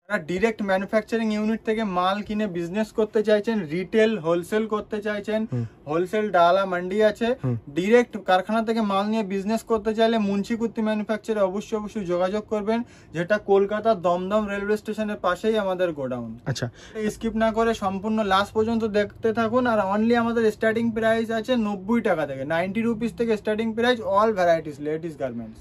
Direct manufacturing unit থেকে মাল কিনে বিজনেস করতে চাইছেন, রিটেল হোলসেল করতে চাইছেন, হোলসেল ডালা মান্ডি আছে, ডিরেক্ট কারখানা থেকে মাল নিয়ে বিজনেস করতে চাইলে মুন্সি কুর্তি ম্যানুফ্যাকচারে অবশ্যই যোগাযোগ করবেন, যেটা কলকাতা দমদম রেলওয়ে স্টেশনের পাশেই আমাদের গোডাউন। আচ্ছা, স্কিপ না করে সম্পূর্ণ লাস্ট পর্যন্ত দেখতে থাকুন। আর অনলি আমাদের স্টার্টিং প্রাইস আছে 90 টাকা থেকে, 90 রুপিস থেকে starting price, all varieties ladies garments.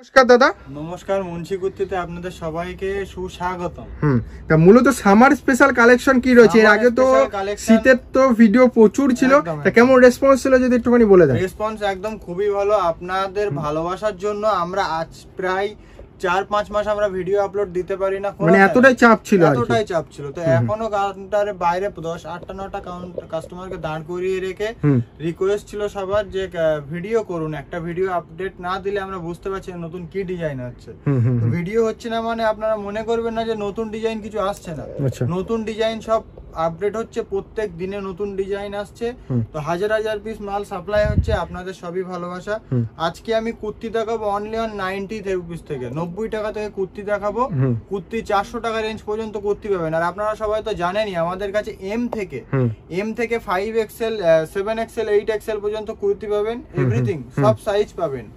নমস্কার দাদা। নমস্কার, মুন্সি কুর্তিতে আপনাদের সবাইকে সুস্বাগতম। তা মূলত সামার স্পেশাল কালেকশন কি রয়েছে? এর আগে তো শীতের তো ভিডিও প্রচুর ছিল, তা কেমন রেসপন্স ছিল যদি একটুখানি বলে দেন। রেসপন্স একদম খুবই ভালো। আপনাদের ভালোবাসার জন্য আমরা আজ প্রায় 4-5 মাস আমরা ভিডিও আপলোড দিতে পারি না, মানে এতটাই চাপ ছিল। তো এখনো কাউন্টারে বাইরে 10-8-9টা কাস্টমারকে দাঁড় করিয়ে রেখে রিকোয়েস্ট ছিল সবার যে ভিডিও করুন, একটা ভিডিও আপডেট না দিলে আমরা বুঝতে পারছি নতুন কি ডিজাইন হচ্ছে। ভিডিও হচ্ছে না মানে আপনারা মনে করবেন না যে নতুন ডিজাইন কিছু আসছে না, নতুন ডিজাইন সব আপডেট হচ্ছে, প্রত্যেক দিনে নতুন ডিজাইন আসছে। তো হাজার পিস মাল সাপ্লাই হচ্ছে, আপনাদের সবই ভালোবাসা। আজকে আমি কুর্তি দেখাবো অনলি অন 90 রুপিস থেকে, 90 টাকা থেকে কুর্তি দেখাবো। কুর্তি 400 টাকা রেঞ্জ পর্যন্ত কুর্তি পাবেন। আর আপনারা সবাই তো জানেনই আমাদের কাছে এম থেকে 5XL 7XL 8XL পর্যন্ত কুর্তি পাবেন, এভরিথিং সব সাইজ পাবেন।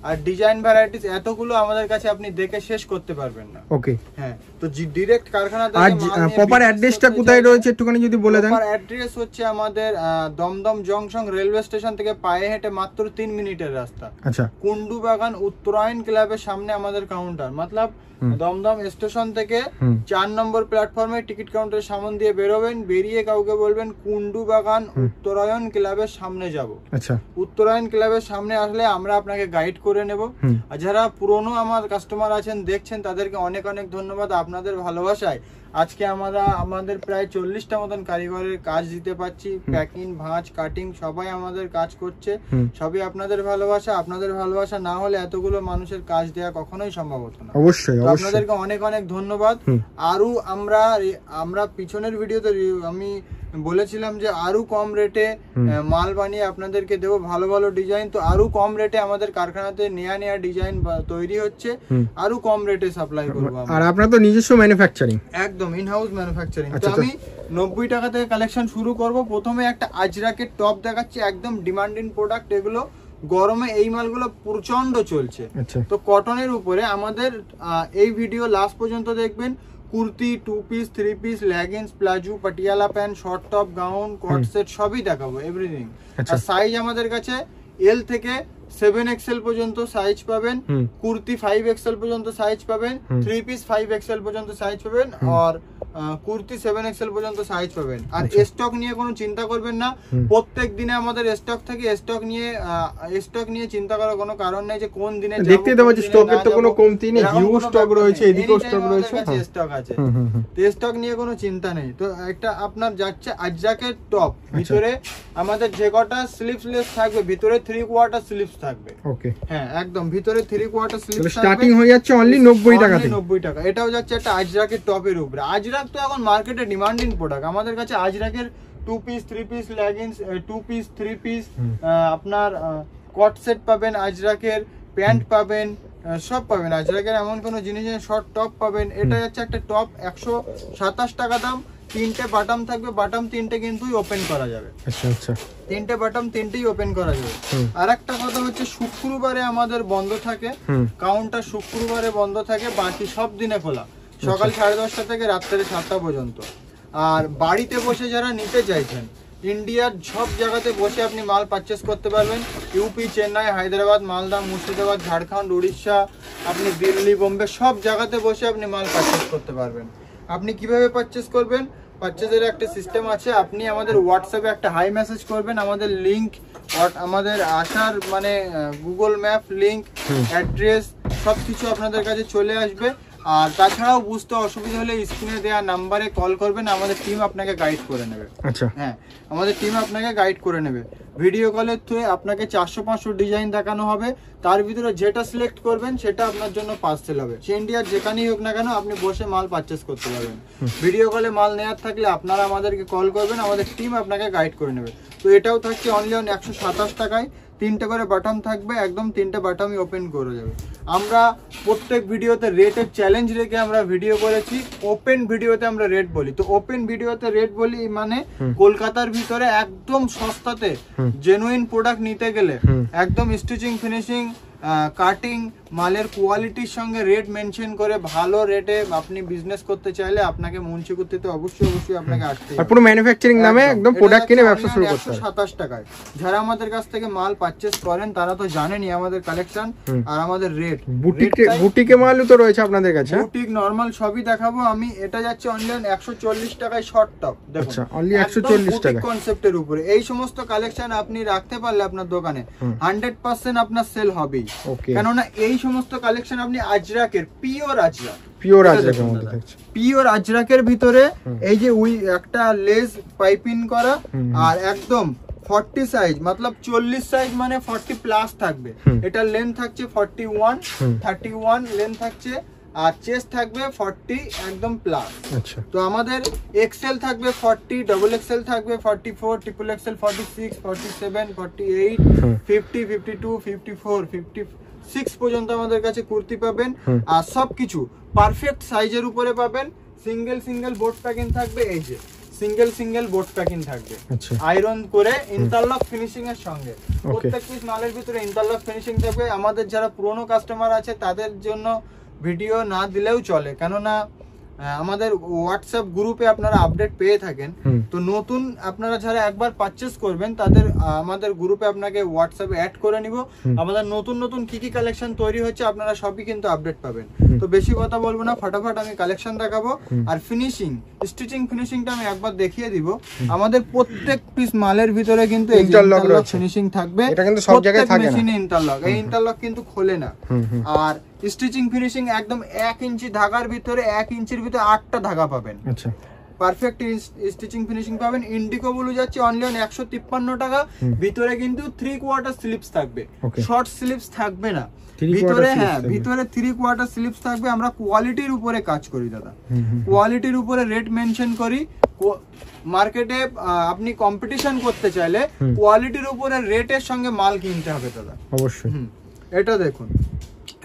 আর ডিজাইন ভ্যারাইটিস এতগুলো আমাদের কাছে আপনি দেখে শেষ করতে পারবেন না। ওকে, হ্যাঁ, তো ডিরেক্ট কারখানা থেকে আর প্রপার অ্যাড্রেসটা কোথায় রয়েছে একটুখানি যদি বলে দেন। প্রপার অ্যাড্রেস হচ্ছে আমাদের দমদম জংশন রেলওয়ে স্টেশন থেকে পায়ে হেঁটে মাত্র 3 মিনিটের রাস্তা। আচ্ছা, কুন্ডু বাগান উত্তরায়ণ ক্লাবের সামনে আমাদের কাউন্টার। মতলব দমদম স্টেশন থেকে 4 নম্বর প্ল্যাটফর্মে টিকিট কাউন্টারের সামনে দিয়ে বেরোবেন, বেরিয়ে কাউকে বলবেন কুন্ডু বাগান উত্তরায়ণ ক্লাবের সামনে যাব। আচ্ছা, উত্তরায়ণ ক্লাবের সামনে আসলে আমরা আপনাকে গাইড করে নেব। আর যারা পুরনো আমার কাস্টমার আছেন দেখছেন তাদেরকে অনেক ধন্যবাদ। আপনাদের ভালোবাসায় আজকে আমাদের প্রায় 40টা মতন কারিগরের কাজ দিতে পারছি, প্যাকিং, ভাঁজ, কাটিং সবাই আমাদের কাজ করছে। সবই আপনাদের ভালোবাসা। আপনাদের ভালোবাসা না হলে এতগুলো মানুষের কাজ দেওয়া কখনোই সম্ভব হতো না। অবশ্যই আপনাদেরকে অনেক ধন্যবাদ। আরো আমরা পিছনের ভিডিওতে আমি বলেছিলাম যে আরো কম রেটে মাল বানিয়ে আপনাদেরকে দেবো, ভালো ডিজাইন। তো আরো কম রেটে আমাদের কারখানাতে নেয়া ডিজাইন তৈরি হচ্ছে, আরো কম রেটে সাপ্লাই করবো। আর আপনার তো নিজস্ব ম্যানুফ্যাকচারিং? একদম ইন হাউস ম্যানুফ্যাকচারিং। তো আমি 90 টাকা থেকে কালেকশন শুরু করব। প্রথমে একটা আজরাকের টপ দেখাচ্ছি, একদম ডিমান্ডিং প্রোডাক্ট। এগুলো গরমে এই মালগুলো প্রচন্ড চলছে। তো কটনের উপরে আমাদের এই ভিডিও লাস্ট পর্যন্ত দেখবেন। Kurti, 2 piece, 3 piece, leggings, palazzo, Patiala pant, short top, gown, cord set সবই দেখাবো, এভরিথিং। আর সাইজ আমাদের কাছে এল থেকে 7XL পর্যন্ত সাইজ পাবেন, কুর্তি 5XL পর্যন্ত সাইজ পাবেন, 3 পিস 5XL পর্যন্ত সাইজ পাবেন, আর কুর্তি 7XL পর্যন্ত সাইজ পাবেন। আর স্টক নিয়ে কোনো চিন্তা করবেন না, প্রত্যেক দিনে আমাদের স্টক থাকে। স্টক নিয়ে চিন্তা করার কোনো কারণ নেই যে কোন দিনে দেখতে দেবো যে স্টকের তো কোনো কমতি নেই, হিউজ স্টক রয়েছে, এদিকেও স্টক রয়েছে, স্টক আছে। তো স্টক নিয়ে কোনো চিন্তা নেই। তো একটা আপনার যাচ্ছে আজরাকের টপ, ভিতরে আমাদের যে কটা স্লিভলেস থাকবে, ভিতরে 3 কোয়ার্টার স্লিভস থাকবে। ওকে, হ্যাঁ, একদম ভিতরে 3 কোয়ার্টার স্লিভস থাকবে। স্টার্টিং হয়ে যাচ্ছে অনলি 90 টাকা থেকে। 90 টাকা। এটাও যাচ্ছে একটা আজরাকের টপের উপরে। আজরাক তো এখন মার্কেটে ডিমান্ডিং প্রোডাক্ট। আমাদের কাছে আজরাকের 2 piece, 3 piece leggings, 2 piece, 3 piece, আপনার কট সেট পাবেন, আজরাকের প্যান্ট পাবেন, সব পাবেন। আজরাকের এমন কোনো জিনিস নেই, শর্ট টপ পাবেন। এটা যাচ্ছে একটা টপ, 127 টাকা দাম। 3টে বাটম থাকবে, বাটম 3টে কিন্তু ওপেন করা যাবে। আচ্ছা, 3টে বাটম 3টেই ওপেন করা যাবে। আর একটা কথা হচ্ছে শুক্রবারে আমাদের বন্ধ থাকে কাউন্টার, শুক্রবারে বন্ধ থাকে, বাকি সব দিনে খোলা, সকাল 10:30 থেকে রাত্রে 7টা পর্যন্ত। আর বাড়িতে বসে যারা নিতে চাইছেন, ইন্ডিয়ার সব জায়গাতে বসে আপনি মাল পারচেস করতে পারবেন। ইউপি, চেন্নাই, হায়দ্রাবাদ, মালদা, মুর্শিদাবাদ, ঝাড়খণ্ড, উড়িষ্যা, আপনি দিল্লি, বোম্বে সব জায়গাতে বসে আপনি মাল পারচেস করতে পারবেন। আপনি কিভাবে পারচেস করবেন? পারচেজের একটা সিস্টেম আছে। আপনি আমাদের হোয়াটসঅ্যাপে একটা হাই মেসেজ করবেন, আমাদের লিঙ্ক, আমাদের আসার মানে গুগল ম্যাপ লিঙ্ক, অ্যাড্রেস সবকিছু আপনাদের কাছে চলে আসবে। আর তাছাড়াও বুঝতে অসুবিধা হলে স্ক্রিনে দেওয়া নাম্বারে কল করবেন, আমাদের টিম আপনাকে গাইড করে নেবে। আচ্ছা, হ্যাঁ, আমাদের টিম আপনাকে গাইড করে নেবে। ভিডিও কলের থ্রুয়ে আপনাকে 400-500 ডিজাইন দেখানো হবে, তার ভিতরে যেটা সিলেক্ট করবেন সেটা আপনার জন্য পার্সেল হবে। সে ইন্ডিয়ার যেখানেই হোক না কেন আপনি বসে মাল পারচেস করতে পারবেন। ভিডিও কলে মাল নেওয়ার থাকলে আপনারা আমাদেরকে কল করবেন, আমাদের টিম আপনাকে গাইড করে নেবে। তো এটাও থাকছে অনলি 127 টাকায়, 3টে করে বাটন থাকবে, একদম 3টে বাটনই ওপেন করে যাবে। আমরা প্রত্যেক ভিডিওতে রেটের চ্যালেঞ্জ রেখে আমরা ভিডিও করেছি। ওপেন ভিডিওতে আমরা রেট বলি, তো ওপেন ভিডিওতে রেট বলি মানে কলকাতার ভিতরে একদম সস্তাতে জেনুইন প্রোডাক্ট নিতে গেলে একদম স্টিচিং, ফিনিশিং, কাটিং, মালের কোয়ালিটির সঙ্গে রেট মেনশন করে ভালো রেটে আপনি বিজনেস করতে চাইলে আপনাকে মুন্সিগঞ্জে অবশ্যই আপনাকে আসতে হবে। আর পুরো ম্যানুফ্যাকচারিং দামে একদম প্রোডাক্ট কিনে ব্যবসা শুরু করতে হবে। 127 টাকায় যারা আমাদের কাছ থেকে মাল পারচেজ করেন তারা তো জানেনই আমাদের কালেকশন আর আমাদের রেট। বুটিকে মালও তো রয়েছে আপনাদের কাছে? বুটিক নরমাল সবই দেখাবো আমি। এটা যাচ্ছে অনলি 140 টাকায় শর্ট টপ। দেখুন, আচ্ছা, অনলি 140 টাকা কনসেপ্টের উপরে এই সমস্ত কালেকশন আপনি রাখতে পারলে আপনার দোকানে 100% আপনার সেল হবেই। কেননা এই সমস্ত কালেকশন আপনি আজরাকের পিওর আজরাকের ভিতরে এই যে একটা লেস পাইপিং করা আর একদম 40 সাইজ, মতলব 40 সাইজ মানে 40 প্লাস থাকবে। এটা লেন্থ থাকছে 41, 31 লেন্থ থাকছে, আর চেস্ট থাকবে 40 একদম প্লাস। আচ্ছা, তো আমাদের এক্সেল থাকবে 40, ডাবল এক্সেল থাকবে 44, ট্রিপল এক্সেল 46, 47, 48, 50, 52, 54, 56 পর্যন্ত আমাদের কাছে কুর্তি পাবেন। আর সবকিছু পারফেক্ট সাইজের উপরে পাবেন। সিঙ্গেল বোর্ড প্যাকিং থাকবে, এই যে সিঙ্গেল বোর্ড প্যাকিং থাকবে আয়রন করে ইন্টারলক ফিনিশিং এর সঙ্গে। প্রত্যেক পিস মালের ভিতরে ইন্টারলক ফিনিশিং থাকবে। আমাদের যারা পুরনো কাস্টমার আছে তাদের জন্য ভিডিও না দিলেও চলে, কেননা আমাদের হোয়াটসঅ্যাপ গ্রুপে আপনারা আপডেট পেয়ে থাকেন। তো নতুন আপনারা যারা একবার পারচেস করবেন তাদের আমাদের গ্রুপে আপনাকে হোয়াটসঅ্যাপে অ্যাড করে নিব। আমাদের নতুন কি কালেকশন তৈরি হচ্ছে আপনারা সবই কিন্তু আপডেট পাবেন। তো বেশি কথা বলবো না, ফটাফট আমি কালেকশন দেখাবো। আর ফিনিশিং, স্টিচিং ফিনিশিংটা আমি একবার দেখিয়ে দিব। আমাদের প্রত্যেক পিস মালের ভিতরে কিন্তু ইন্টারলক ফিনিশিং থাকবে। এটা কিন্তু সব জায়গায় থাকে না, মেশিনে ইন্টারলক, এই ইন্টারলক কিন্তু খোলে না। আর স্টিচিং ফিনিশিং একদম 1 ইঞ্চি ধাগার ভিতরে 1 ইঞ্চির ভিতরে 8টা ধাগা পাবেন। আচ্ছা, পারফেক্ট স্টিচিং ফিনিশিং পাবেন। ইন্ডিগো ব্লু যাচ্ছে অনলি 153 টাকা। ভিতরে কিন্তু 3/4 স্লিপস থাকবে, শর্ট স্লিপস থাকবে না ভিতরে। হ্যাঁ, ভিতরে 3/4 স্লিপস থাকবে। আমরা কোয়ালিটির উপরে কাজ করি দাদা, কোয়ালিটির উপরে রেট মেনশন করি। মার্কেটে আপনি কম্পিটিশন করতে চাইলে কোয়ালিটির উপরে রেটের সঙ্গে মাল কিনতে হবে দাদা, অবশ্যই। এটা দেখুন,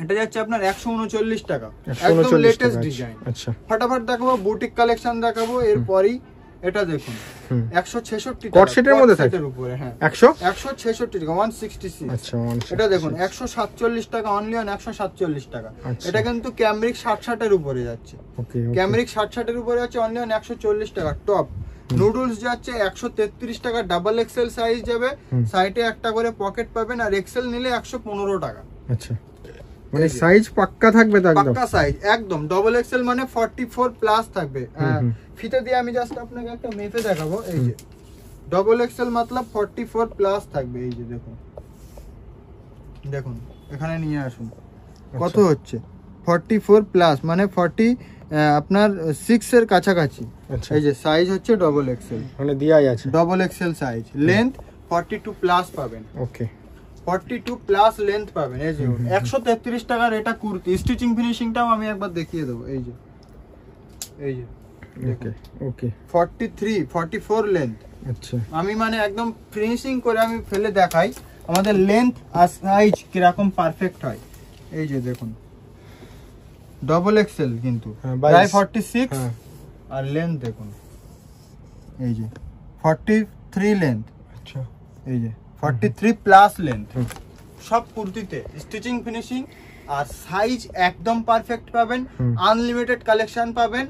এটা যাচ্ছে আপনার 139 টাকা, একদম লেটেস্ট ডিজাইন। আচ্ছা, ফটাফট দেখাবো, বুটিক কালেকশন দেখাবো। এরপরই এটা দেখুন 166 টাকা, কট সেটের মধ্যে থাকে এর উপরে। হ্যাঁ, 166 টাকা, 166। আচ্ছা, এটা দেখুন 147 টাকা, অনলি 147 টাকা। এটা কিন্তু ক্যামরিক 60 এর উপরে যাচ্ছে। ওকে, ক্যামরিক 60 এর উপরে যাচ্ছে অনলি 140 টাকা। টপ নুডলস যাচ্ছে 133 টাকা, ডাবল এক্সেল সাইজ যাবে, সাইডে একটা করে পকেট পাবেন। আর এক্সেল নিলে 115 টাকা। আচ্ছা, মানে সাইজ পাক্কা থাকবে তো একদম পাক্কা সাইজ একদম। ডাবল এক্সেল মানে 44 প্লাস থাকবে। ফিতে দিয়ে আমি জাস্ট আপনাকে একটা মেপে দেখাবো। এই যে ডাবল এক্সেল মতলব 44 প্লাস থাকবে। এই যে দেখুন এখানে নিয়ে আসুন কত হচ্ছে 44 প্লাস মানে 40 আপনার 6 এর কাছাকাছি। এই যে সাইজ হচ্ছে ডাবল এক্সেল, মানে দিয়াই আছে double XL size. Length 42 plus পাবেন। ওকে, 42 প্লাস লেন্থ পাবেন। এই যে 133 টাকার এটা কুর্তি। স্টিচিং ফিনিশিংটাও আমি একবার দেখিয়ে দেবো। এই যে ওকে 43 44 লেন্থ। আচ্ছা, আমি মানে একদম ফিনিশিং করে আমি ফেলে দেখাই আমাদের লেন্থ আর সাইজ কিরকম পারফেক্ট হয়। এই যে দেখুন ডাবল এক্সেল কিন্তু প্রায় 46 আর লেন্থ দেখুন এই যে 43 লেন্থ। আচ্ছা, এই যে 43 প্লাস লেন্থ। সব কুর্তিতে স্টিচিং ফিনিশিং আর সাইজ একদম পারফেক্ট পাবেন। আনলিমিটেড কালেকশন পাবেন।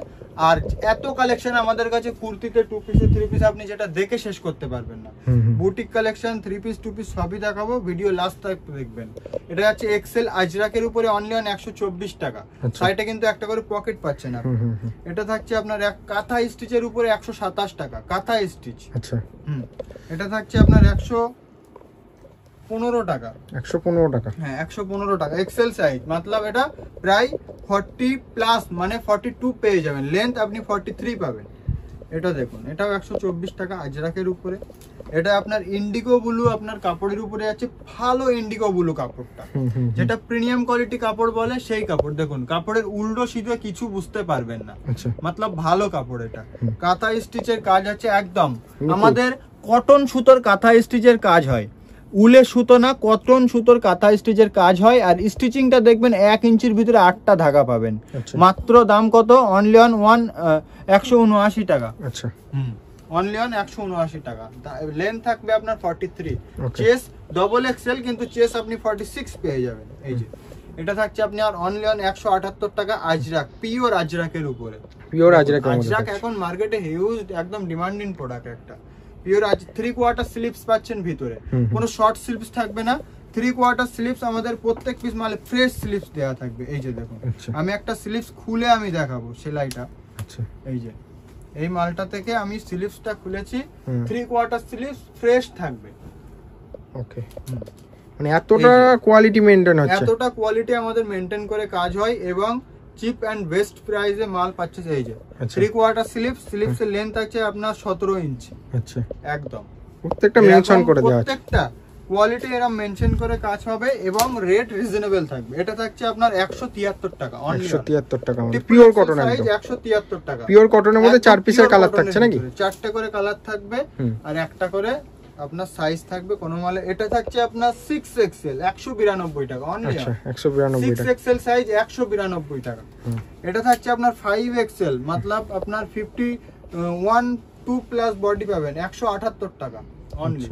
আর এত কালেকশন আমাদের কাছে কুর্তিতে 2 পিসে 3 পিস আপনি যেটা দেখে শেষ করতে পারবেন না। বুটিক কালেকশন 3 পিস 2 পিস সবই দেখাবো, ভিডিও লাস্ট তক দেখবেন। এটা হচ্ছে এক্সেল আজরাকের উপরে অনলি 124 টাকা। সাইডে কিন্তু একটা করে পকেট পাচ্ছেন আপনি। এটা থাকছে আপনার এক কাঁথা স্টিচের উপরে 127 টাকা, কাঁথা স্টিচ। আচ্ছা, এটা থাকছে আপনার 115 115 টাকা। 115 টাকা, হ্যাঁ 115 টাকা এক্সেল সাইজ, মতলব এটা প্রায় 40 প্লাস, মানে 42 পেয়ে যাবেন। লেন্থ আপনি 43 পাবেন। এটা দেখুন, এটাও 124 টাকা আজরাকের উপরে। এটা আপনার ইন্ডিগো ব্লু, আপনার কাপড়ের উপরে আছে, ভালো ইন্ডিগো ব্লু কাপড়টা, যেটা প্রিমিয়াম কোয়ালিটি কাপড় বলে সেই কাপড়। দেখুন কাপড়ের উল্টো সিধে কিছু বুঝতে পারবেন না, মতলব ভালো কাপড়। এটা কাঁথা স্টিচের কাজ আছে একদম, আমাদের কটন সুতোর কাঁথা স্টিচের কাজ হয়, উলের সুতো না, কটন সুতোর কাঁথা স্টিচের কাজ হয়। আর স্টিচিংটা দেখবেন 1 ইঞ্চির ভিতরে 8টা ধাগা পাবেন। মাত্র দাম কত? অনলি অন 179 টাকা। আচ্ছা, অনলি অন 179 টাকা। লেন্থ থাকবে আপনার 43, চেস্ট ডবল এক্সেল, কিন্তু চেস্ট আপনি 46 পেয়ে যাবেন। এই যে এটা থাকছে আপনি আর অনলি অন 178 টাকা আজরাক, পিওর আজরাকের উপরে। পিওর আজরাক, আজরাক এখন মার্কেটে হিউজ একদম ডিমান্ডিং প্রোডাক্ট একটা। পিওর 3/4 স্লিপস পাচ্ছেন ভিতরে, কোনো শর্ট স্লিপস থাকবে না। 3/4 স্লিপস আমাদের প্রত্যেক পিস মালে ফ্রেশ স্লিপস দেওয়া থাকবে। এই যে দেখুন, আমি একটা স্লিপস খুলে আমি দেখাবো সেলাইটা। এই যে এই মালটা থেকে আমি স্লিপসটা খুলেছি, 3/4 স্লিপস ফ্রেশ থাকবে। ওকে, মানে এতটা কোয়ালিটি মেইনটেইন হচ্ছে, এতটা কোয়ালিটি আমাদের মেইনটেইন করে কাজ হয় এবং চিপ এন্ড বেস্ট প্রাইসে মাল পাচ্ছে। এই যে 3/4 স্লিপসের লেন্থ আছে আপনার 17 ইঞ্চি। আচ্ছা, একদম প্রত্যেকটা মেনশন করে দেওয়া আছে, প্রত্যেকটা কোয়ালিটি এরা মেনশন করে কাজ হবে এবং রেট রিজনেবল থাকবে। এটা থাকছে আপনার 173 টাকা, অনলি 173 টাকা, মানে পিওর কটন একদম 173 টাকা। পিওর কটনের মধ্যে 4 পিসের কালার থাকছে নাকি? 4টে করে কালার থাকবে আর একটা করে আপনার সাইজ থাকবে কোন মালে। এটা থাকছে আপনার 6XL 192 টাকা, অনলি। আচ্ছা, 192 টাকা 6XL সাইজ 192 টাকা। এটা থাকছে আপনার 5XL, মতলব আপনার 51-2 প্লাস বডি পাবেন, 178 টাকা, অনলি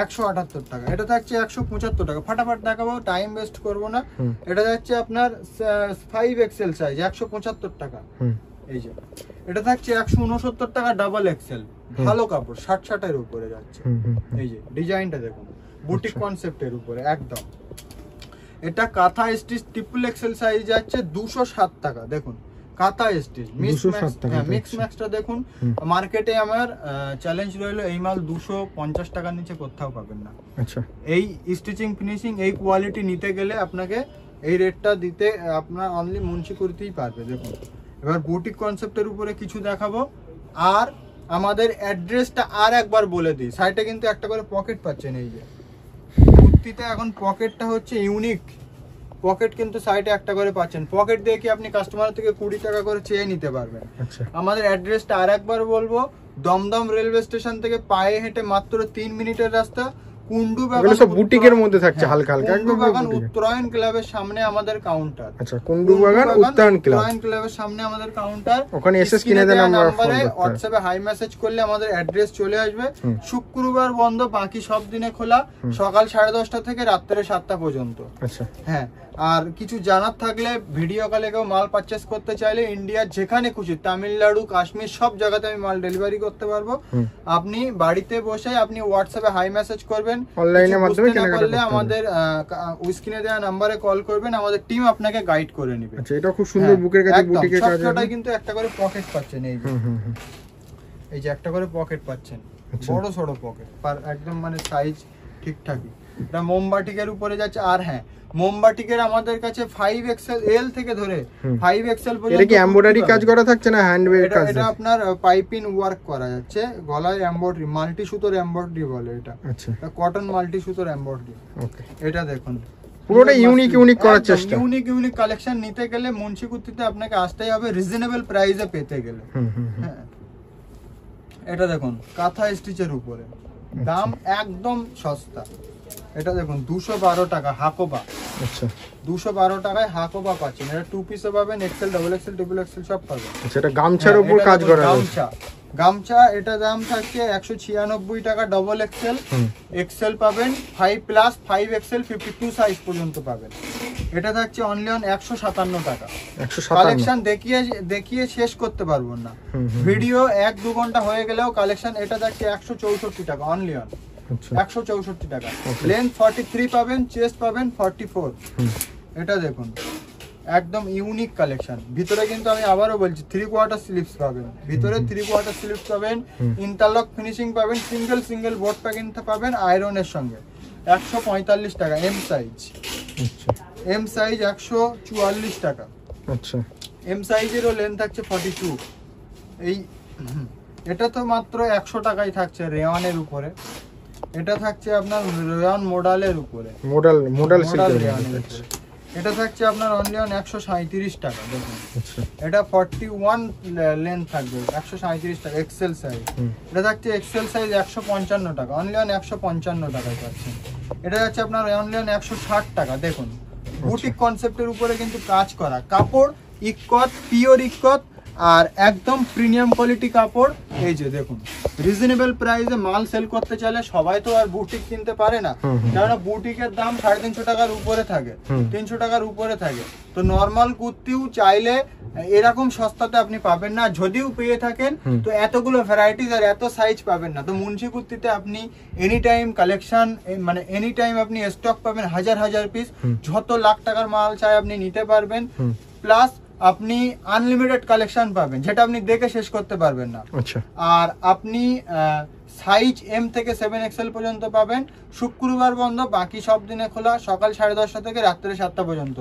178 টাকা। এটা থাকছে 175 টাকা। ফাটাফাট দেখাবো, টাইম ওয়েস্ট করব না। এটা থাকছে আপনার 5XL সাইজ 175 টাকা। এই যে এটা থাকছে 169 টাকা ডাবল এক্সেল, ভালো কাপড়, 60 এর উপরে যাচ্ছে। এই যে ডিজাইনটা দেখুন, বুটিক কনসেপ্টের উপরে একদম। এটা কাঁথা স্টিচ ট্রিপল এক্সেল সাইজ যাচ্ছে 207 টাকা। দেখুন কাঁথা স্টিচ মিক্স ম্যাক্সটা দেখুন, মার্কেটে আমার চ্যালেঞ্জ রইলো এই মাল 250 টাকার নিচে কোথাও পাবেন না। আচ্ছা, এই স্টিচিং ফিনিশিং এই কোয়ালিটি নিতে গেলে আপনাকে এই রেটটা দিতে আপনার অনলি মুন্সি করতেই পারবে। দেখুন এবার বুটিক কনসেপ্টের উপরে কিছু দেখাবো। আর আমাদের অ্যাড্রেসটা আর একবার বলে দিই, সাইটে কিন্তু একটা করে পকেট পাচ্ছেন। এই যে কুর্তিতে এখন পকেটটা হচ্ছে ইউনিক পকেট, কিন্তু সাইটে একটা করে পাচ্ছেন। পকেট দিয়ে কি আপনি কাস্টমার থেকে 20 টাকা করে চেয়ে নিতে পারবেন। আমাদের অ্যাড্রেসটা আর একবার বলবো, দমদম রেলওয়ে স্টেশন থেকে পায়ে হেঁটে মাত্র 3 মিনিটের রাস্তা, বুটিকের মধ্যে থাকছে হালকা হালকা, একদম উত্তরায়ণ ক্লাবের সামনে আমাদের কাউন্টার। আচ্ছা, কুন্ডুবাগান উত্তরায়ণ ক্লাবের সামনে আমাদের কাউন্টার। ওখানে এসে স্ক্রিনে দেওয়া নম্বরে হোয়াটসঅ্যাপে হাই মেসেজ করলে আমাদের অ্যাড্রেস চলে আসবে। শুক্রবার বন্ধ, বাকি সব দিনে খোলা, সকাল 10:30 থেকে রাত্রে 7টা পর্যন্ত। আচ্ছা, হ্যাঁ। আর কিছু জানার থাকলে, ভিডিও কলে কেউ মাল পারচেস করতে চাইলে ইন্ডিয়ার যেখানে খুশি, তামিলনাড়ু, কাশ্মীর, সব জায়গাতে আমি মাল ডেলিভারি করতে পারবো। আপনি বাড়িতে বসে আপনি হোয়াটসঅ্যাপে হাই মেসেজ করবেন, অনলাইনের মাধ্যমে কেনাকাটা করতে আমাদের স্ক্রিনে দেওয়া নম্বরে কল করবেন, আমাদের টিম আপনাকে গাইড করে নেবে। আচ্ছা, এটা খুব সুন্দর বুকের কাছে বুটিকের কাজ। সবটাই কিন্তু একটা করে পকেট পাচ্ছেন। এই যে একটা করে পকেট পাচ্ছেন, বড় সড়ো পকেট, একদম মানে সাইজ ঠিকঠাকই। এটা মোমবাটিকের উপরে যাচ্ছে। আর হ্যাঁ, মোমবাটিকের আমাদের কাছে 5XL থেকে ধরে 5XL পর্যন্ত। এটা কি এমব্রয়ডারি কাজ করা থাকছে না হ্যান্ডমেড কাজ? এটা আপনার পাইপিং ওয়ার্ক করা যাচ্ছে, গলায় এমব্রয়ডারি, মাল্টি সুতোর এমব্রয়ডারি বলে এটা। আচ্ছা, কটন মাল্টি সুতোর এমব্রয়ডারি। ওকে, এটা দেখুন পুরোটা ইউনিক করার চেষ্টা। ইউনিক কালেকশন নিতে গেলে মুন্সি কুর্তিতে আপনাকে আসতেই হবে, রিজনেবল প্রাইসে পেতে গেলে। হ্যাঁ, এটা দেখুন কাঁথা স্টিচের উপরে, দাম একদম সস্তা। এটা দেখুন 212 টাকা হাকোবা। আচ্ছা, 212 টাকায় হাকোবা পাচ্ছেন। এটা 2 পিসে পাবেন, XL, double XL, triple XL সব পাবেন। আচ্ছা, এটা গামছার উপর কাজ করা আছে। গামছা এটা দাম থাকছে 196 টাকা, ডাবল এক্সেল, এক্সেল পাবেন 5 প্লাস, 5XL 52 সাইজ পর্যন্ত পাবেন। এটা থাকছে অনলি অন 157 টাকা। কালেকশন দেখিয়ে শেষ করতে পারবো না, ভিডিও 1-2 ঘন্টা হয়ে গেলেও কালেকশন। এটা থাকছে 164 টাকা, অনলি অন 164 টাকা। লেন্থ 43 পাবেন, চেস্ট পাবেন 44। এটা দেখুন একদম ইউনিক কালেকশন। ভিতরে কিন্তু আমি আবারও বলছি 3/4 স্লিপস পাবেন, ভিতরে 3/4 স্লিপস পাবেন, ইন্টারলক ফিনিশিং পাবেন, সিঙ্গেল বোর্ড প্যাকিং পাবেন আয়রনের সঙ্গে। 145 টাকা এম সাইজ। আচ্ছা এম সাইজ 144 টাকা। আচ্ছা এম সাইজেরও লেন্থ থাকছে 42। এই এটা তো মাত্র 100 টাকায় থাকছে রেওয়ানের উপরে। এটা থাকছে আপনার রেওয়ান মডেলের উপরে, মডেল এটা থাকছে আপনার অনলি অন 137 টাকা। দেখুন আচ্ছা এটা 41 লেন্থ থাকবে 137 টাকা এক্সেল সাইজ। এটা থাকছে এক্সেল সাইজ 155 টাকা, অনলি অন 155 টাকায় পাচ্ছেন। এটা যাচ্ছে আপনার অনলি অন 160 টাকা। দেখুন বুটিক কনসেপ্টের উপরে কিন্তু কাজ করা কাপড়, ইক্কত, পিওর ইক্কত, আর একদম প্রিমিয়াম কোয়ালিটি কাপড়। এই যে দেখুন রিজনেবল প্রাইসে মাল সেল করতে চাইলে সবাই তো আর বুটিক কিনতে পারে না, কারণ বুটিকের দাম 350 টাকার উপরে থাকে, 300 টাকার উপরে থাকে। তো নর্মাল কুর্তিও চাইলে এরকম সস্তাতে আপনি পাবেন না, যদিও পেয়ে থাকেন তো এতগুলো ভ্যারাইটিস আর এত সাইজ পাবেন না। তো মুন্সি কুর্তিতে আপনি এনি টাইম কালেকশন, মানে এনি টাইম আপনি স্টক পাবেন হাজার হাজার পিস, যত লাখ টাকার মাল চাই আপনি নিতে পারবেন। প্লাস আপনি আনলিমিটেড কালেকশন পাবেন, যেটা আপনি দেখে শেষ করতে পারবেন না। আচ্ছা আর আপনি সাইজ এম থেকে 7XL পর্যন্ত পাবেন। শুক্রবার বন্ধ, বাকি সব দিনে খোলা, সকাল 10:30 থেকে রাত্রে 7টা পর্যন্ত।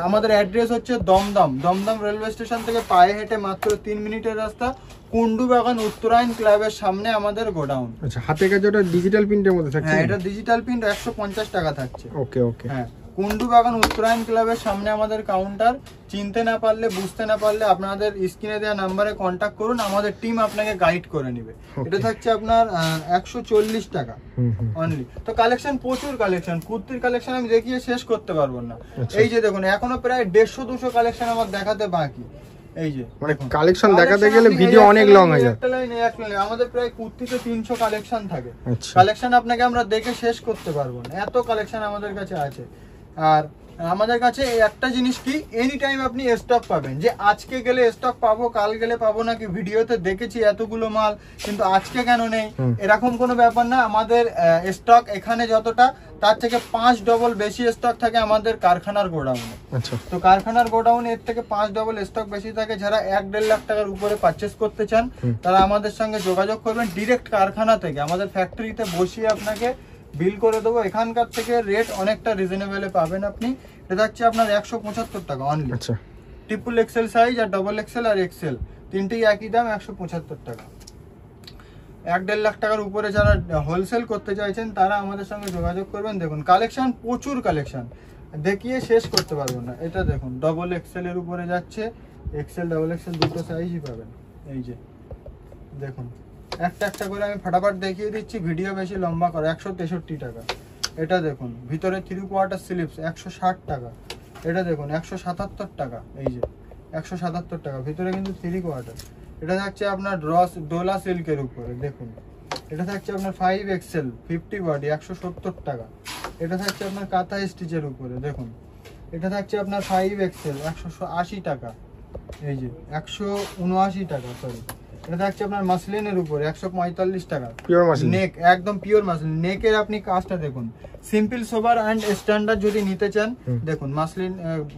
আমাদের অ্যাড্রেস হচ্ছে দমদম রেলওয়ে স্টেশন থেকে পায়ে হেঁটে মাত্র 3 মিনিটের রাস্তা, কুন্ডু বাগান উত্তরায়ণ ক্লাবের সামনে আমাদের গোডাউন। আচ্ছা হাতে কাজ ওটা ডিজিটাল প্রিন্টের মধ্যে থাকছে? হ্যাঁ এটা ডিজিটাল প্রিন্ট 150 টাকা থাকছে। ওকে ওকে। হ্যাঁ কুন্ডু বাগান উত্তরায়ণ ক্লাবের সামনে আমাদের কাউন্টার। চিনতে না পারলে, বুঝতে না পারলে আপনাদের স্ক্রিনে দেওয়া নাম্বারে কন্ট্যাক্ট করুন, আমাদের টিম আপনাকে গাইড করে নেবে। এটা থাকছে আপনার 140 টাকা অনলি। তো কালেকশন প্রচুর কালেকশন, কুর্তির কালেকশন আমি দেখিয়ে শেষ করতে পারবো না। এই যে দেখুন এখনো প্রায় 150-200 কালেকশন আমার দেখাতে বাকি। এই যে মানে কালেকশন দেখাতে গেলে ভিডিও অনেক লং হয়ে যায়। আমাদের প্রায় কুর্তিতে 300 কালেকশন থাকে। আচ্ছা কালেকশন আপনাকে আমরা দেখে শেষ করতে পারবো না, এত কালেকশন আমাদের কাছে আছে। আর আমাদের কাছে একটা জিনিস কি, এনি টাইম আপনি স্টক পাবেন। যে আজকে গেলে স্টক পাবো, কাল গেলে পাবো নাকি, ভিডিওতে দেখেছি এতগুলো মাল কিন্তু আজকে কেন নেই, এরকম কোনো ব্যাপার না। আমাদের স্টক এখানে যতটা, তার থেকে 5 ডবল বেশি স্টক থাকে আমাদের কারখানার গোডাউনে। আচ্ছা তো কারখানার গোডাউনে এর থেকে 5 ডবল স্টক বেশি থাকে। যারা 1-1.5 লাখ টাকার উপরে পারচেস করতে চান তারা আমাদের সঙ্গে যোগাযোগ করবেন। ডিরেক্ট কারখানা থেকে আমাদের ফ্যাক্টরিতে বসিয়ে আপনাকে বিল করে দেবো। এখানকার থেকে রেট অনেকটা রিজনেবলে পাবেন আপনি। এটা হচ্ছে আপনার 175 টাকা অনলি। আচ্ছা ট্রিপল এক্সেল সাইজ আর ডবল এক্সেল আর এক্সেল তিনটেই একই দাম 175 টাকা। 1-1.5 লাখ টাকার উপরে যারা হোলসেল করতে চাইছেন তারা আমাদের সঙ্গে যোগাযোগ করবেন। দেখুন কালেকশন প্রচুর কালেকশন, দেখিয়ে শেষ করতে পারবো না। এটা দেখুন ডবল এক্সেল এর উপরে যাচ্ছে, এক্সেল ডবল এক্সেল দুটো সাইজই পাবেন। এই যে দেখুন একটা একটা করে আমি ফটাফট দেখিয়ে দিচ্ছি, ভিডিও বেশি লম্বা করে। 163 টাকা। এটা দেখুন ভিতরে 3/4 স্লিপস 160 টাকা। এটা দেখুন 177 টাকা। এই যে 177 টাকা, ভিতরে কিন্তু 3/4। এটা থাকছে আপনার ডোলা সিল্কের উপরে। দেখুন এটা থাকছে আপনার 5XL 50 বডি 170 টাকা। এটা থাকছে আপনার কাঁথা স্টিচের উপরে। দেখুন এটা থাকছে আপনার 5XL 180 টাকা। এই যে 179 টাকা। সরি, এটা থাকছে আপনার মাসলিনের উপরে 145 টাকা। পিওর মাসলিন, নেক একদম পিওর মাসলিন। নেকের আপনি কাজটা দেখুন, সিম্পল সোবার এন্ড স্ট্যান্ডার্ড যদি নিতে চান দেখুন মাসলিন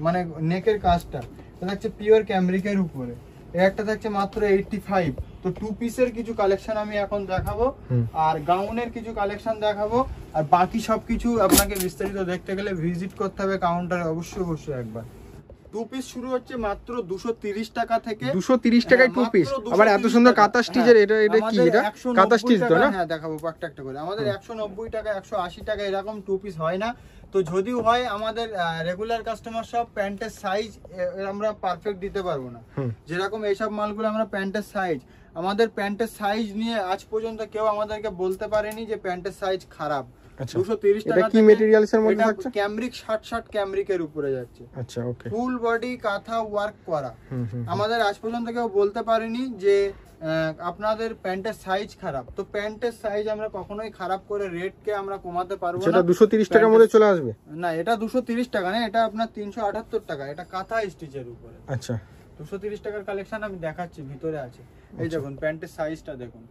মানে নেকের কাজটা। এটা থাকছে পিওর ক্যামরিকের উপরে। একটা থাকছে মাত্র 85। তো 2 পিসের কিছু কালেকশন আমি এখন দেখাবো, আর গাউনের কিছু কালেকশন দেখাবো, আর বাকি সবকিছু আপনাকে বিস্তারিত দেখতে গেলে ভিজিট করতে হবে কাউন্টারে অবশ্যই একবার। 2 পিস শুরু হচ্ছে মাত্র 230 টাকা থেকে। 230 টাকায় 2 পিস, আবার এত সুন্দর কাঁথা স্টিচের। এটা কি, এটা কাঁথা স্টিচ তো না? হ্যাঁ দেখাবো একটা একটা করে। আমাদের 190 টাকা 180 টাকা এরকম 2 পিস হয় না। তো যদিও হয় আমাদের রেগুলার কাস্টমার সব প্যান্টের সাইজ আমরা পারফেক্ট দিতে পারবো না। যেরকম এইসব মালগুলো আমরা প্যান্টের সাইজ, আমাদের প্যান্টের সাইজ নিয়ে আজ পর্যন্ত কেউ আমাদেরকে বলতে পারেনি যে প্যান্টের সাইজ খারাপ। 230 টাকা। এটা কি ম্যাটেরিয়ালসের মধ্যে থাকছে? ক্যামরিক 60 ক্যামরিকের উপরে যাচ্ছে। আচ্ছা ওকে। ফুল বডি কাঁথা ওয়ার্ক করা। আমাদের আজ পর্যন্ত কেউ বলতে পারেনি যে আপনাদের প্যান্টের সাইজ খারাপ। তো প্যান্টের সাইজ আমরা কখনোই খারাপ করে রেটকে আমরা কমাতে পারবো না। সেটা 230 টাকার মধ্যে চলে আসবে না, এটা 230 টাকা না, এটা আপনার 378 টাকা। এটা কাঁথা স্টিচের উপরে। আচ্ছা 230 টাকার কালেকশন আমি দেখাচ্ছি, ভিতরে আছে। এই দেখুন প্যান্টের সাইজটা দেখুন।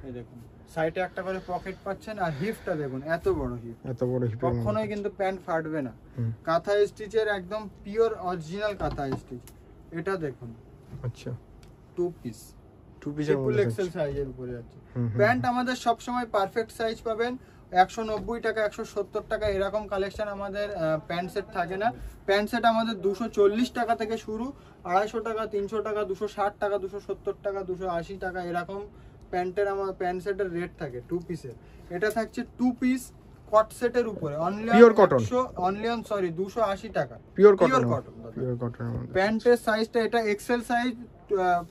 এই দেখুন সাইডে একটা করে পকেট পাচ্ছেন, আর হিপটা দেখুন এত বড় হিপ, এত বড় হিপ, কখনোই কিন্তু প্যান্ট ফাটবে না। কাঁথা স্টিচের একদম পিওর অরিজিনাল কাঁথা স্টিচ। এটা দেখুন আচ্ছা 2 পিস, 2 পিসের ট্রিপল এক্সেল সাইজের উপরে আছে। প্যান্ট আমাদের সব সময় পারফেক্ট সাইজ পাবেন। 190 টাকা 170 টাকা এরকম কালেকশন আমাদের প্যান্ট সেট থাকে না। প্যান্ট সেট আমাদের 240 টাকা থেকে শুরু, 250 টাকা, 300 টাকা, 260 টাকা, 270 টাকা, 280 টাকা এরকম প্যান্টের আমার প্যান্ট সেটের রেট থাকে 2 পিসের। এটা থাকছে 2 পিস কট সেটের উপরে only pure cotton, only on sorry 280 টাকা পিওর কটন। পিওর কটন প্যান্টের সাইজটা এটা এক্সেল সাইজ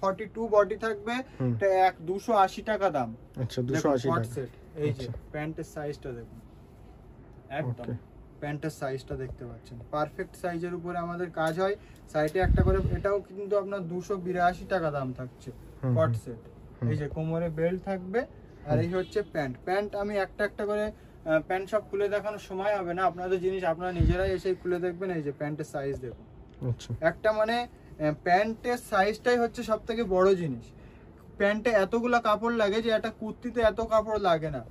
42 বডি থাকবে, এটা 280 টাকা দাম। আচ্ছা 280 টাকা সেট। এই যে প্যান্টের সাইজটা দেখুন, একদম প্যান্টের সাইজটা দেখতে পাচ্ছেন পারফেক্ট সাইজের উপরে আমাদের কাজ হয়। সাইডে একটা করে, এটাও কিন্তু আপনার 282 টাকা দাম থাকছে কট সেট। এই যে কোমরে বেল্ট থাকবে, আর এই হচ্ছে প্যান্ট। প্যান্ট আমি একটা একটা করে প্যান্ট সব খুলে দেখানোর সময় হবে না, আপনাদের জিনিস আপনারা নিজেরাই এসে খুলে দেখবেন। এই যে প্যান্টের সাইজ দেখুন, আচ্ছা একটা মানে প্যান্টের সাইজটাই হচ্ছে সব থেকে বড় জিনিস। প্যান্টে এতগুলা কাপড় লাগে যে একটা কুর্তিতে এত কাপড় লাগে না।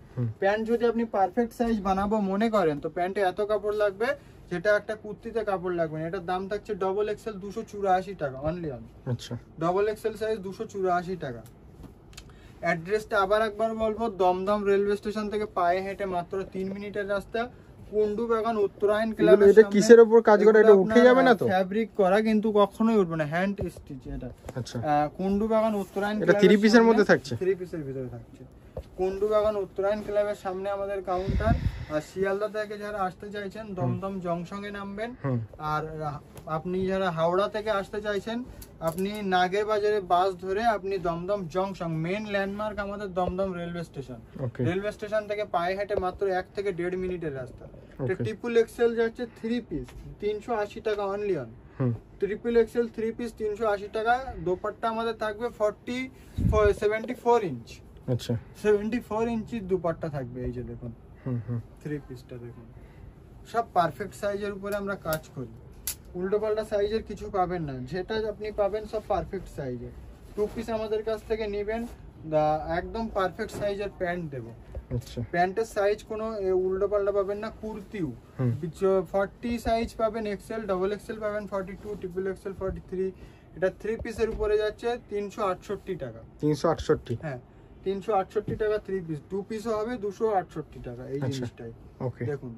প্যান্ট যদি আপনি পারফেক্ট সাইজ বানাবো মনে করেন তো প্যান্টে এত কাপড় লাগবে যেটা একটা কুর্তিতে কাপড় লাগবে না। এটার দাম থাকছে ডবল এক্সেল 284 টাকা অনলি অন। আচ্ছা ডবল এক্সেল সাইজ 284 টাকা। অ্যাড্রেসটা আবার একবার বলবো, দমদম রেলওয়ে স্টেশন থেকে পায়ে হেঁটে মাত্র 3 মিনিটের রাস্তা, কুন্ডু বাগান উত্তরায়ণ ক্লাব। এটা কিসের উপর কাজ করে? এটা উঠে যাবে না তো? ফ্যাব্রিক করা, কিন্তু কখনোই উঠবে না, হ্যান্ড স্টিচ এটা। আচ্ছা কুন্ডু বাগান উত্তরায়ণ এটা 3 পিসের মধ্যে থাকছে? 3 পিসের ভিতরে থাকছে। কুন্ডু বাগান উত্তরায়ণ ক্লাবের সামনে আমাদের কাউন্টার। আর শিয়ালদা থেকে যারা আসতে চাইছেন দমদম জংশনে নামবেন। আর আপনি যারা হাওড়া থেকে আসতে চাইছেন আপনি নাগের বাজারে বাস ধরে আপনি দমদম জংশন, মেন ল্যান্ডমার্ক আমাদের Dum Dum railway station. Railway station থেকে পায়ে হেঁটে মাত্র 1 থেকে 1.5 মিনিটের রাস্তা। ট্রিপল এক্সেল যাচ্ছে 3 পিস 380 টাকা only on. Triple Excel 3 piece 380 টাকা। দোপাট্টা আমাদের থাকবে 74 ইঞ্চ। আচ্ছা 74 ইঞ্চির দুপাট্টা থাকবে। এই যে দেখুন 3 পিসটা দেখুন, সব পারফেক্ট সাইজের উপরে আমরা কাজ করি। উল্টো পাল্টা সাইজের কিছু পাবেন না, যেটা আপনি পাবেন সব পারফেক্ট সাইজের। 2 পিস আমাদের কাছ থেকে নেবেন, একদম পারফেক্ট সাইজের প্যান্ট দেবো। আচ্ছা প্যান্টের সাইজ কোনো উল্টো পাল্টা পাবেন না। কুর্তিও 40 সাইজ পাবেন, এক্সেল, ডবল এক্সেল পাবেন 42, ট্রিপল এক্সেল 43। এটা 3 পিসের উপরে যাচ্ছে 368 টাকা। 368? হ্যাঁ 368 টাকা 3 পিস। 2 পিসও হবে 268 টাকা। এই জিনিসটাই দেখুন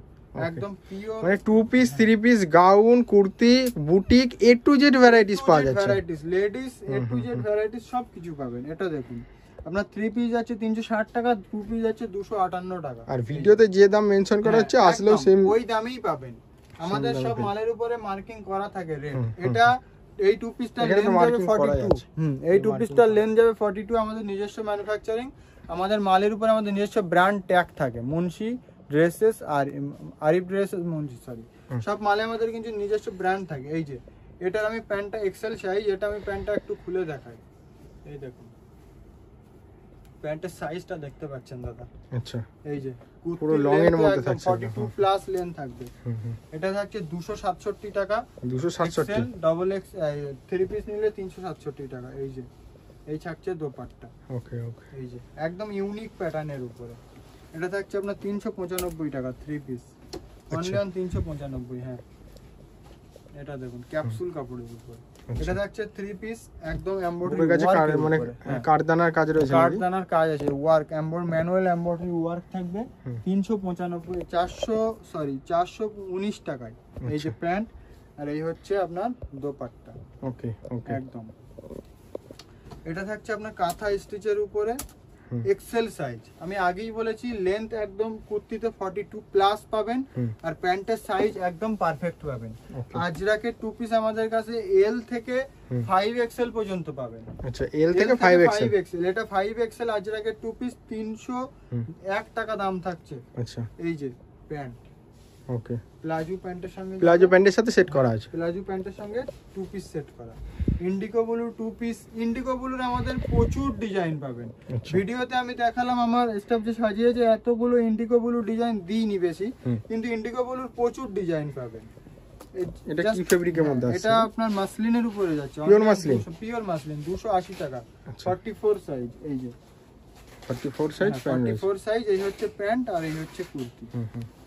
একদম পিওর, মানে 2 piece 3 piece gown, kurti, boutique A to Z varieties পাওয়া যাচ্ছে। Varieties ladies A to Z varieties সব কিছু পাবেন। এটা দেখুন আপনার 3 পিস যাচ্ছে 360 টাকা, 2 পিস যাচ্ছে 258 টাকা। আর ভিডিওতে যে দাম মেনশন করা হচ্ছে আসলেও সেম ওই দামেই পাবেন। আমাদের সব মালের উপরে মার্কিং করা থাকে রেট। এটা এই 2 পিসটা লেন যাবে 42। এই 2 পিসটা লেন যাবে 42। আমাদের নিজস্ব ম্যানুফ্যাকচারিং, আমাদের মালের উপরে আমাদের নিজস্ব ব্র্যান্ড ট্যাগ থাকে। মুন্সি ড্রেসেস আর আরিফ ড্রেসেস, মুন্সি সরি, সব মালে আমাদের কিন্তু নিজস্ব ব্র্যান্ড থাকে। এই যে এটার আমি প্যান্টটা এক্সেল সাইজ, এটা আমি প্যান্টটা একটু খুলে দেখাই। এই দেখুন প্যান্টের সাইজটা দেখতে পাচ্ছেন দাদা। আচ্ছা এই যে পুরো লং এর মধ্যে থাকছে, 42 প্লাস লেন থাকবে। এটা থাকছে 267 টাকা। 267 ডবল এক্স 3 পিস নিলে 367 টাকা। এই যে এই থাকছে দোপাট্টা। ওকে ওকে এই যে একদম ইউনিক প্যাটার্নের উপরে। এটা থাকছে আপনার 395 টাকা 3 পিস অনলি অন 395। হ্যাঁ এটা দেখুন ক্যাপসুল কাপড়ের উপর। এটা থাকছে 3 পিস একদম এমব্রয়ডারি ওয়ার্ক, মানে কারদানার কাজ রয়েছে, কারদানার কাজ আছে, ওয়ার্ক ম্যানুয়াল এমব্রয়ডারি ওয়ার্ক থাকবে। 419 টাকায় এই যে প্যান্ট। আর এই হচ্ছে আপনার দোপাট্টা। ওকে ওকে একদম এটা থাকছে আপনার কাঁথা স্টিচের উপরে এক্সেল সাইজ। আমি আগেই বলেছি লেন্থ একদম কুর্তিতে 42 প্লাস পাবেন, আর প্যান্টের সাইজ একদম পারফেক্ট পাবেন। আজরাকের 2 পিস আমাদের কাছে এল থেকে 5 এক্সেল পর্যন্ত পাবেন। আচ্ছা এল থেকে 5 এক্সেল। এটা 5 এক্সেল আজরাকের 2 পিস 301 টাকা দাম থাকছে। আচ্ছা এই যে প্যান্ট, ওকে প্লাজো প্যান্টের সঙ্গে, প্লাজো প্যান্টের সাথে সেট করা আছে, প্লাজো প্যান্টের সঙ্গে 2 পিস সেট করা। Indigo blue 2 piece. ইন্ডিগো ব্লুর আমাদের প্রচুর ডিজাইন পাবেন। ভিডিওতে আমি দেখালাম আমার স্টাফ যে সাজিয়েছে, এতগুলো ইন্ডিগো ব্লু ডিজাইন দিইনি বেশি, কিন্তু ইন্ডিগো ব্লুর প্রচুর ডিজাইন পাবেন। এটা কি ফেব্রিকের মধ্যে আছে? এটা আপনার মাসলিনের উপরে যাচ্ছে, পিওর মাসলিন। পিওর মাসলিন 280 টাকা। 44 সাইজ। এই যে 44 সাইজ প্যান্ট, 44 সাইজ। এই হচ্ছে প্যান্ট আর এই হচ্ছে কুর্তি।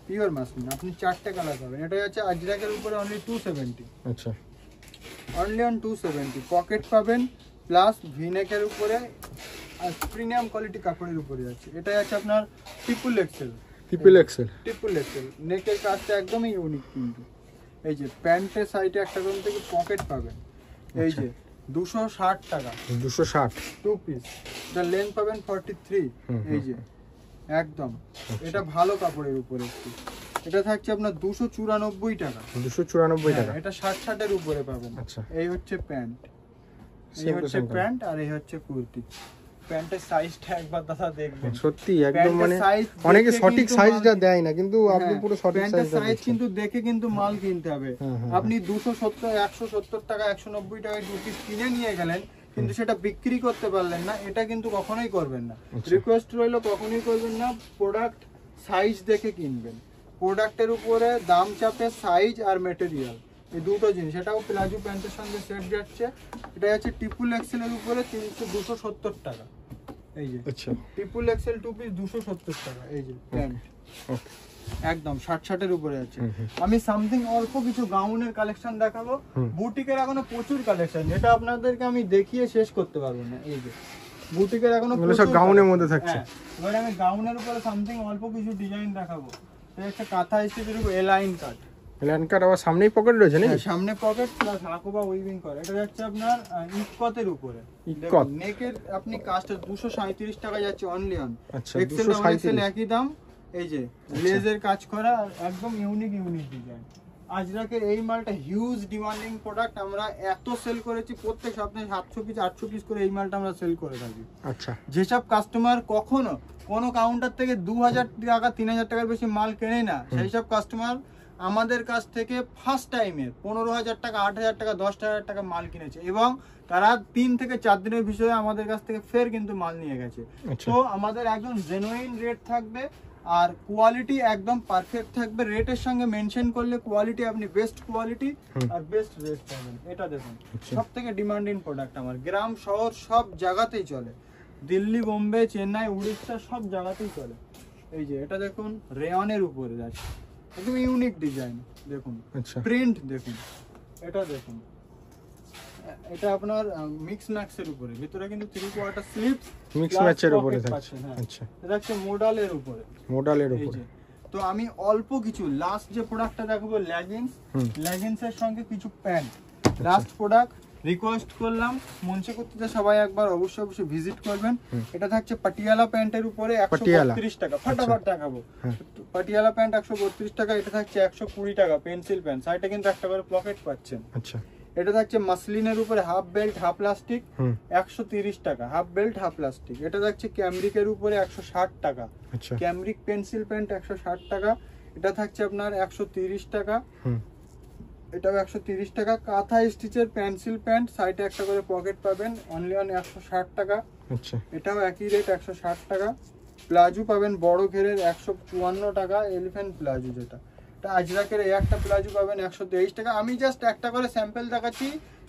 পিওর মাসলিন, আপনি 4টে কালার পাবেন। এটা হচ্ছে আজরাকের উপরে অনলি 270। আচ্ছা অনলি অন 270। পকেট পাবেন প্লাস ভিনেকের উপরে আর প্রিমিয়াম কোয়ালিটি কাপড়ের উপরে যাচ্ছে। এটা আছে আপনার ট্রিপল এক্সেল। Triple Excel. নেকের কাজটা একদমই ইউনিক কিন্তু। এই যে প্যান্টের সাইডে একটা করে থেকে পকেট পাবেন, এই যে 260 টাকা 260 টু পিস। এটা লেন্থ পাবেন 43, এই যে একদম। এটা ভালো কাপড়ের উপরে একটু। এটা থাকছে আপনার 294 টাকা। 294 টাকা। এটা 60 এর উপরে পাবেন। আচ্ছা, এই হচ্ছে প্যান্ট, এই হচ্ছে প্যান্ট, আর এই হচ্ছে কুর্তি। প্যান্টের সাইজটা একবার দাদা দেখবেন, সত্যি একদম মানে অনেকে সঠিক সাইজটা দেয় না, কিন্তু আপনি পুরো সঠিক সাইজ কিন্তু দেখে কিন্তু মাল কিনতে হবে। আপনি 270 170 টাকা 190 টাকায় দু পিস কিনে নিয়ে গেলেন, কিন্তু সেটা বিক্রি করতে পারলেন না, এটা কিন্তু কখনোই করবেন না। রিকোয়েস্ট রইলো কখনোই করবেন না, প্রোডাক্ট সাইজ দেখে কিনবেন। প্রোডাক্টের উপরে দাম চাপে সাইজ আর মেটেরিয়াল, এই দুটো জিনিস। এটাও প্লাজো প্যান্টের সঙ্গে সেট যাচ্ছে। এটা হচ্ছে ট্রিপল এক্সেল এর উপরে 270 টাকা। এই যে আচ্ছা, ট্রিপল এক্সেল টু পিস 270 টাকা। এই যে প্যান্ট একদম 60 এর উপরে আছে। আমি সামথিং অল্প কিছু গাউনের কালেকশন দেখাবো। বুটিকের এখনো প্রচুর কালেকশন, যেটা আপনাদেরকে আমি দেখিয়ে শেষ করতে পারবো না। এই যে বুটিকের এখনো সব গাউনের মধ্যে থাকছে। এবারে আমি গাউনের উপরে সামথিং অল্প কিছু ডিজাইন দেখাবো। এটা একটা কাঁথা স্টিচের উপর এলাইন কাট। এলাইন কাট আবার সামনেই পকেট রয়েছে নাকি? সামনে পকেট প্লাস হাকোবা উইভিং করে। এটা যাচ্ছে আপনার ইকতের উপরে। ইকত নেকের আপনি কাজটা 237 টাকা যাচ্ছে অনলি অন। আচ্ছা, এক্সেল ডাবল এক্সেল একই দাম। এই যে লেজের কাজ করা, একদম ইউনিক ডিজাইন। আজরাকের এই মালটা হিউজ ডিমান্ডিং প্রোডাক্ট। আমরা এত সেল করেছি, প্রত্যেক সপ্তাহে 700 পিস 800 পিস করে এই মালটা আমরা সেল করে থাকি। আচ্ছা, যেসব কাস্টমার কখনো কোনো কাউন্টার থেকে 2000 টাকা 3000 টাকার বেশি মাল কেনে না, সেই সব কাস্টমার আমাদের কাছ থেকে ফার্স্ট টাইমে 15,000 টাকা 8,000 টাকা 10,000 টাকা মাল কিনেছে, এবং তারা 3 থেকে 4 দিনের ভিতরে আমাদের কাছ থেকে ফের কিন্তু মাল নিয়ে গেছে। তো আমাদের একদম জেনুইন রেট থাকবে, আর কোয়ালিটি একদম পারফেক্ট থাকবে। রেটের সঙ্গে মেনশন করলে কোয়ালিটি, আপনি বেস্ট কোয়ালিটি আর বেস্ট রেট পাবেন। এটা দেখুন, সব থেকে ডিমান্ডিং প্রোডাক্ট আমার। গ্রাম শহর সব জায়গাতেই চলে, দিল্লি বোম্বে চেন্নাই উড়িষ্যা সব জায়গাতেই চলে। এই যে এটা দেখুন, রেয়নের উপরে আছে, একদম ইউনিক ডিজাইন। দেখুন প্রিন্ট দেখুন, এটা দেখুন, এটা আপনার মিক্স ম্যাক্সের উপরে, ভিতরে কিন্তু 3/4 স্লিপস মিক্স ম্যাচের উপরে থাকছে। আচ্ছা, এটা হচ্ছে মডেলের উপরে। তো আমি অল্প কিছু লাস্ট যে প্রোডাক্টটা দেখাবো, লেগিংসের সঙ্গে কিছু প্যান্ট। লাস্ট প্রোডাক্ট রিকোয়েস্ট করলাম মুন্সিকুত্তিতে সবাই একবার অবশ্যই ভিজিট করবেন। এটা থাকছে পাটিয়ালা প্যান্টের উপরে 132 টাকা। ফটাফট দেখাবো। পাটিয়ালা প্যান্ট 132 টাকা। এটা থাকছে 120 টাকা পেন্সিল প্যান্ট। সাইডে কিন্তু একটা করে পকেট পাচ্ছেন। আচ্ছা, এটা থাকছে মাসলিনের উপরে হাফ বেল্ট হাফ প্লাস্টিক 130 টাকা। Half belt half plastic. এটা থাকছে ক্যামরিকের উপরে 160 টাকা। ক্যামরিক পেন্সিল প্যান্ট 160 টাকা। এটা থাকছে আপনার 130 টাকা। এটাও 130 টাকা। কাঁথা স্টিচের পেন্সিল প্যান্ট, সাইডে একটা করে পকেট পাবেন, অনলি অন 160 টাকা। আচ্ছা, এটাও একই রেট 160 টাকা। প্লাজো পাবেন বড় ঘেরের 154 টাকা, এলিফ্যান্ট প্লাজো যেটা। আজরাকের এই একটা প্লাজো পাবেন 123 টাকা। আমি জাস্ট একটা করে স্যাম্পল দেখাচ্ছি।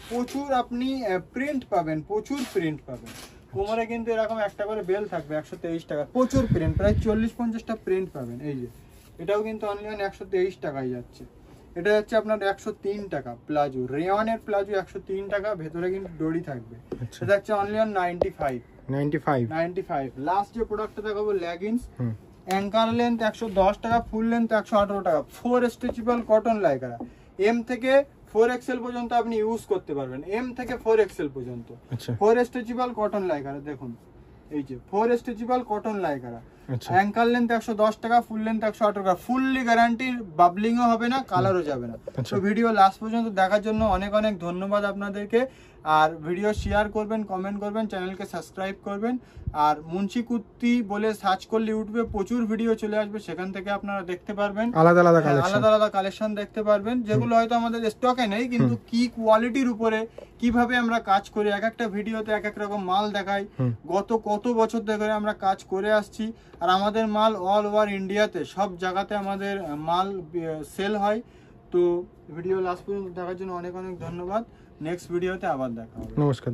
প্রচুর আপনি প্রিন্ট পাবেন, প্রচুর প্রিন্ট পাবেন। কোমরে কিন্তু এরকম একটা করে বেল থাকবে 123 টাকা। প্রচুর প্রিন্ট, প্রায় 40-50টা প্রিন্ট পাবেন। এই যে এটাও কিন্তু অনলি 123 টাকায় যাচ্ছে। এটা যাচ্ছে আপনার 103 টাকা প্লাজো, রেয়নের প্লাজো 103 টাকা, ভেতরে কিন্তু দড়ি থাকবে। এটা যাচ্ছে অনলি 95। লাস্ট যে প্রোডাক্টটা দেখাবো, লেগিংস। অ্যাঙ্কার লেন্থ 110 টাকা, ফুল লেন্থ 118 টাকা। 4 স্ট্রেচেবল কটন লাইক্রা। এম থেকে 4 এক্সেল পর্যন্ত আপনি ইউজ করতে পারবেন, এম থেকে 4 এক্সেল পর্যন্ত। 4 স্ট্রেচেবল কটন লাইক্রা দেখুন, এই যে 4 stretchable cotton Lycra. Anchor length 110 টাকা, ফুল লেন্থ 118 টাকা। ফুললি গ্যারান্টি, বাবলিংও হবে না, কালারও যাবে না। তো ভিডিও লাস্ট পর্যন্ত দেখার জন্য অনেক ধন্যবাদ আপনাদেরকে। আর ভিডিও শেয়ার করবেন, কমেন্ট করবেন, চ্যানেলকে সাবস্ক্রাইব করবেন। আর মুন্সিকুত্তি বলে সার্চ করলে ইউটিউবে প্রচুর ভিডিও চলে আসবে, সেখান থেকে আপনারা দেখতে পারবেন, আলাদা আলাদা কালেকশন দেখতে পারবেন, যেগুলো হয়তো আমাদের স্টকে নেই, কিন্তু কি কোয়ালিটির উপরে কিভাবে আমরা কাজ করি, এক একটা ভিডিওতে এক এক রকম মাল দেখাই। গত কত বছর ধরে আমরা কাজ করে আসছি, আর আমাদের মাল অল ওভার ইন্ডিয়াতে সব জায়গাতে আমাদের মাল সেল হয়। তো ভিডিও লাস্ট পর্যন্ত দেখার জন্য অনেক ধন্যবাদ। নেক্সট ভিডিওতে আবার দেখা হবে। নমস্কার।